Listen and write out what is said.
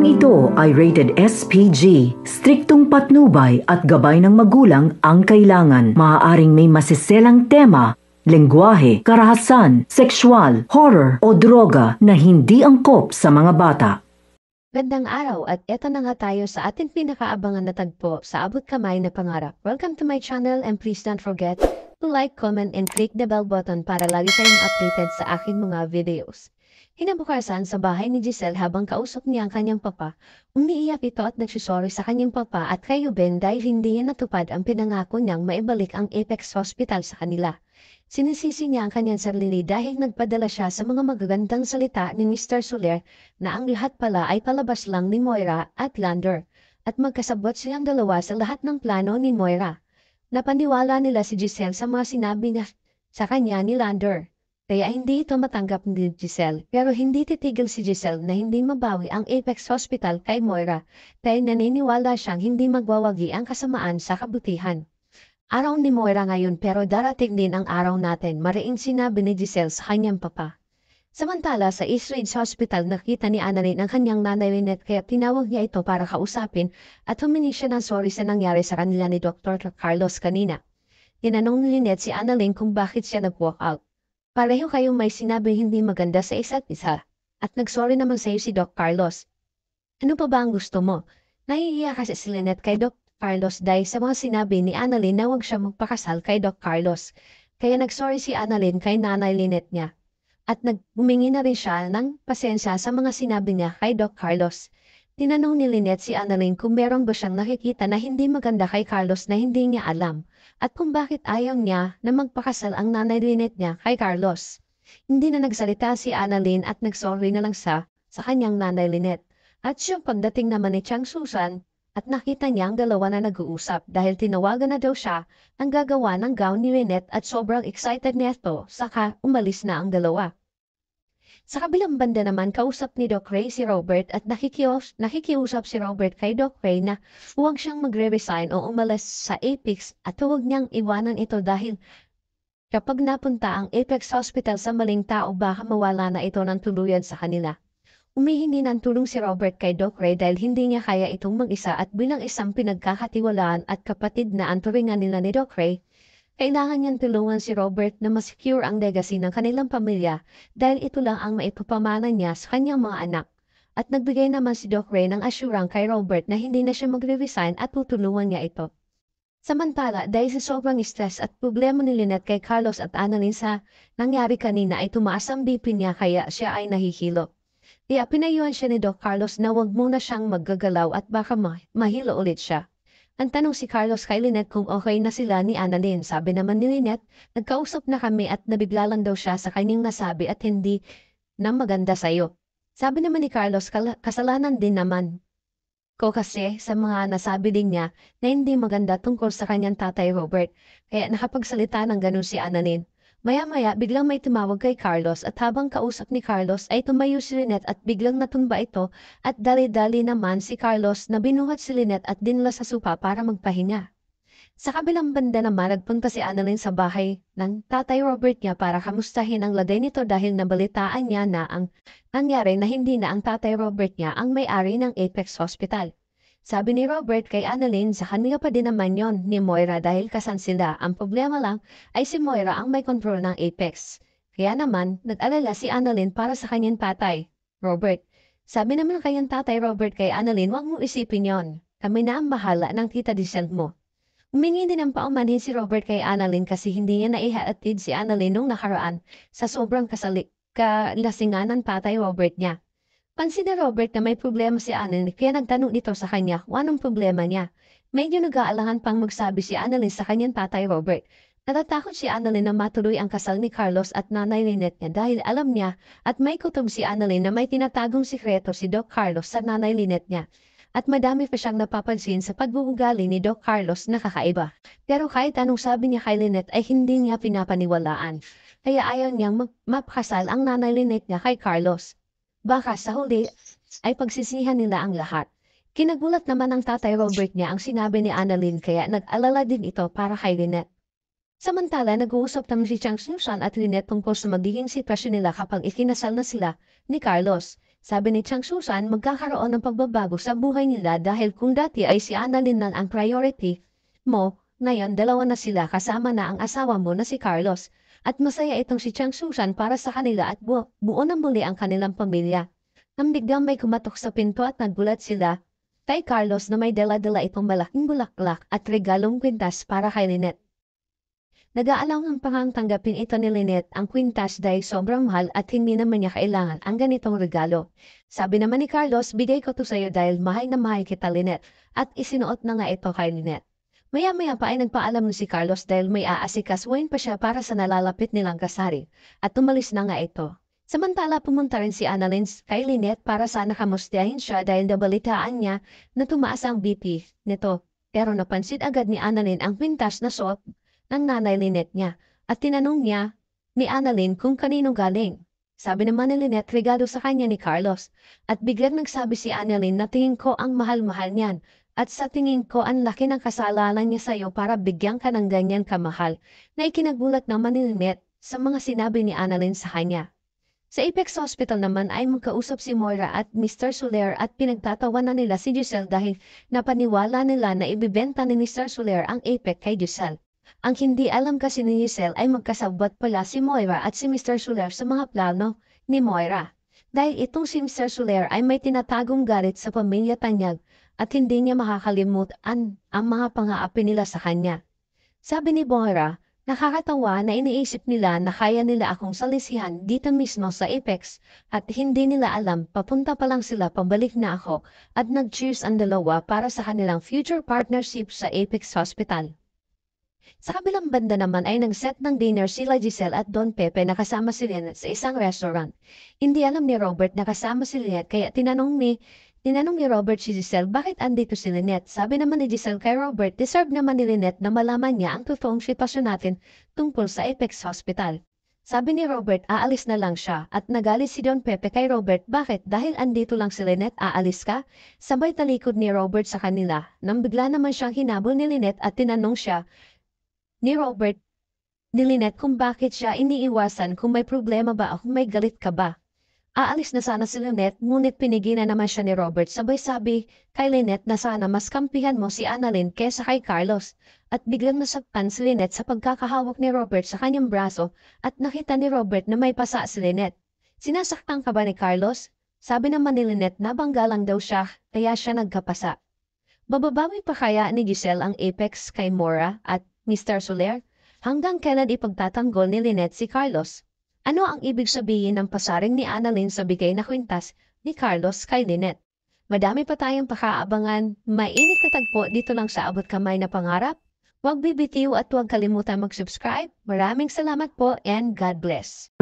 Programang ito ay rated SPG. Striktong patnubay at gabay ng magulang ang kailangan. Maaaring may masiselang tema, lengguwahe, karahasan, sexual, horror o droga na hindi angkop sa mga bata. Gandang araw at eto na nga tayo sa ating pinakaabangan na tagpo sa abot kamay na pangarap. Welcome to my channel and please don't forget to like, comment, and click the bell button para lagi tayong updated sa aking mga videos. Kinabukasan sa bahay ni Giselle habang kausap niya ang kanyang papa, umiiyak ito at nagsusorry sa kanyang papa at kay Ruben dahil hindi niya natupad ang pinangako niyang maibalik ang Apex Hospital sa kanila. Sinisisi niya ang kanyang sarili dahil nagpadala siya sa mga magagandang salita ni Mr. Soler na ang lahat pala ay palabas lang ni Moira at Lander at magkasabot silang dalawa sa lahat ng plano ni Moira. Napaniwala nila si Giselle sa mga sinabi niya sa kanya ni Lander. Kaya hindi ito matanggap ni Giselle pero hindi titigil si Giselle na hindi mabawi ang Apex Hospital kay Moira dahil naniniwala siyang hindi magwawagi ang kasamaan sa kabutihan. Araw ni Moira ngayon pero darating din ang araw natin, mariing sinabi ni Giselle sa kanyang papa. Samantala sa East Ridge Hospital nakita ni Annalyn ang kanyang nanay Lynette kaya tinawag niya ito para kausapin at humingi siya ng sorry sa nangyari sa kanila ni Dr. Carlos kanina. Tinanong ni Lynette si Annalyn kung bakit siya nag-walk out. Pareho kayong may sinabi hindi maganda sa isa't isa at nagsorry naman sa iyo si Doc Carlos. Ano pa ba ang gusto mo? Nahihiya kasi si Lynette kay Doc Carlos dahil sa mga sinabi ni Annalyn na huwag siya magpakasal kay Doc Carlos. Kaya nagsorry si Annalyn kay Nanay Lynette niya. At humingi na rin siya ng pasensya sa mga sinabi niya kay Doc Carlos. Tinanong ni Lynette si Annalyn kung meron ba siyang nakikita na hindi maganda kay Carlos na hindi niya alam. At kung bakit ayaw niya na magpakasal ang Nanay Lynette niya kay Carlos. Hindi na nagsalita si Annalyn at nagsorry na lang sa kanyang Nanay Lynette. At siyang pagdating naman ni Chang Susan at nakita niya ang dalawa na nag-uusap dahil tinawagan na daw siya ang gagawa ng gown ni Lynette at sobrang excited nito saka umalis na ang dalawa. Sa kabilang banda naman kausap ni Doc Ray si Robert at nakikiusap si Robert kay Doc Ray na huwag siyang magre-resign o umalis sa Apex at huwag niyang iwanan ito dahil kapag napunta ang Apex Hospital sa maling tao baka mawala na ito ng tuluyan sa kanila. Humihingi ng tulong si Robert kay Doc Ray dahil hindi niya kaya itong mag-isa at bilang isang pinagkakatiwalaan at kapatid na ang turingan nila ni Doc Ray, kailangan niyang tulungan si Robert na ma-secure ang legacy ng kanilang pamilya dahil ito lang ang maipapamana niya sa kanyang mga anak. At nagbigay naman si Doc Ray ng asyurang kay Robert na hindi na siya magre-resign at tutulungan niya ito. Samantala, dahil sa sobrang stress at problema ni Lynette kay Carlos at Annalyn sa nangyari kanina ay tumaas ang BP niya kaya siya ay nahihilo. Kaya pinayuhan siya ni Doc Carlos na huwag muna siyang maggagalaw at baka mahilo ulit siya. Ang tanong si Carlos kay Lynette kung okay na sila ni Annalyn. Sabi naman ni Lynette, nagkausap na kami at nabigla lang daw siya sa kanyang nasabi at hindi na maganda sa'yo. Sabi naman ni Carlos, kasalanan din naman ko kasi sa mga nasabi din niya na hindi maganda tungkol sa kanyang tatay Robert. Kaya nakapagsalita ng ganun si Annalyn. Maya-maya biglang may tumawag kay Carlos at habang kausap ni Carlos ay tumayo si Lynette at biglang natumba ito at dali-dali naman si Carlos na binuhat si Lynette at dinala sa sopa para magpahinga. Sa kabilang banda naman nagpunta si Annalyn sa bahay ng tatay Robert niya para kamustahin ang lagay nito dahil nabalitaan niya na ang nangyari na hindi na ang tatay Robert niya ang may-ari ng Apex Hospital. Sabi ni Robert kay Annalyn sa kanila pa din naman yon ni Moira dahil kasan sila. Ang problema lang ay si Moira ang may control ng Apex. Kaya naman, nag-alala si Annalyn para sa kanyang tatay, Robert. Sabi naman ng kanyang tatay Robert kay Annalyn, huwag mo isipin yon. Kami na ang bahala ng tita Giselle mo. Humingi din ng paumanhin si Robert kay Annalyn kasi hindi niya naihatid si Annalyn nung nakaraan sa sobrang kalasingan ng tatay Robert niya. Pansin ni Robert na may problema si Annalyn kaya nagtanong dito sa kanya kung anong problema niya. Medyo nag-aalangan pang magsabi si Annalyn sa kanyang tatay Robert. Natatakot si Annalyn na matuloy ang kasal ni Carlos at Nanay Lynette niya dahil alam niya at may kutob si Annalyn na may tinatagong sikreto si Doc Carlos sa Nanay Lynette niya. At madami pa siyang napapansin sa pag-uugali ni Doc Carlos na kakaiba. Pero kahit anong sabi niya kay Lynette ay hindi niya pinapaniwalaan. Kaya ayaw niyang mapakasal ang Nanay Lynette niya kay Carlos. Baka sa huli ay pagsisihan nila ang lahat. Kinagulat naman ng tatay Robert niya ang sinabi ni Annalyn kaya nag-alala din ito para kay Lynette. Samantala, nag-uusap naman si Chang Susan at Lynette tungkol sa magiging sitwasyon nila kapag ikinasal na sila ni Carlos. Sabi ni Chang Susan, magkakaroon ng pagbabago sa buhay nila dahil kung dati ay si Annalyn lang ang priority mo, ngayon dalawa na sila kasama na ang asawa mo na si Carlos. At masaya itong si Chang Susan para sa kanila at buo na muli ang kanilang pamilya. Nang biglang may kumatok sa pinto at nagulat sila kay Carlos na may dala-dala itong malaking bulaklak at regalong kwintas para kay Lynette. Nag-aalawang ang pangang tanggapin ito ni Lynette ang kwintas dahil sobrang mahal at hindi naman niya kailangan ang ganitong regalo. Sabi naman ni Carlos, bigay ko to sa'yo dahil mahal na mahal kita Lynette at isinuot na nga ito kay Lynette. Maya-maya pa ay nagpaalam na si Carlos dahil may aasikasuhin pa siya para sa nalalapit nilang kasari at tumalis na nga ito. Samantala pumunta rin si Annalyn kay Lynette para sana kamustahin siya dahil nabalitaan niya na tumaas ang BP nito. Pero napansin agad ni Annalyn ang kwintas na suot ng nanay Lynette niya at tinanong niya ni Annalyn kung kanino galing. Sabi naman ni Lynette regalo sa kanya ni Carlos at biglang nagsabi si Annalyn na tingin ko ang mahal-mahal niyan. At sa tingin ko ang laki ng kasalanan niya sa'yo para bigyan ka ng ganyan kamahal na ikinagulat naman ni Lynette sa mga sinabi ni Annalyn sa kanya. Sa Apex Hospital naman ay magkausap si Moira at Mr. Soler at pinagtatawanan nila si Giselle dahil napaniwala nila na ibibenta ni Mr. Soler ang Apex kay Giselle. Ang hindi alam kasi ni Giselle ay magkasabwat pala si Moira at si Mr. Soler sa mga plano ni Moira. Dahil itong si Mr. Soler ay may tinatagong galit sa pamilya Tanyag at hindi niya makakalimutan ang mga pang-aapi nila sa kanya. Sabi ni Moira, nakakatawa na iniisip nila na kaya nila akong salisihan dito mismo sa Apex at hindi nila alam papunta pa lang sila pabalik na ako at nag-cheers ang dalawa para sa kanilang future partnership sa Apex Hospital. Sa kabilang banda naman ay nag-set ng dinner sila Giselle at Don Pepe na kasama si Lynette sa isang restaurant. Hindi alam ni Robert na kasama si Lynette kaya tinanong ni Robert si Giselle bakit andito si Lynette. Sabi naman ni Giselle kay Robert, deserve naman ni Lynette na malaman niya ang totoong sitwasyon natin tungkol sa Apex Hospital. Sabi ni Robert, aalis na lang siya at nagalit si Don Pepe kay Robert, bakit? Dahil andito lang si Lynette, aalis ka? Sabay talikod ni Robert sa kanila nang bigla naman siyang hinabol ni Lynette at tinanong siya ni Robert ni Lynette kung bakit siya iniiwasan, kung may problema ba o kung may galit ka ba. Aalis na sana si Lynette ngunit pinigilan naman siya ni Robert, sabay sabi kay Lynette na sana mas kampihan mo si Annalyn kesa kay Carlos at biglang nasaktan si Lynette sa pagkakahawak ni Robert sa kanyang braso at nakita ni Robert na may pasa si Lynette. Sinasaktan ka ba ni Carlos? Sabi naman ni Lynette na bangga lang daw siya kaya siya nagkapasa. Bababawi pa kaya ni Giselle ang Apex kay Moira at Mr. Soler? Hanggang kailan ipagtatanggol ni Lynette si Carlos? Ano ang ibig sabihin ng pasaring ni Annalyn sa bigay na kwintas ni Carlos kay Lynette? Madami pa tayong pakaabangan, mainit na tagpo dito lang sa Abot Kamay na Pangarap. Huwag bibitiw at huwag kalimutan mag-subscribe. Maraming salamat po and God bless.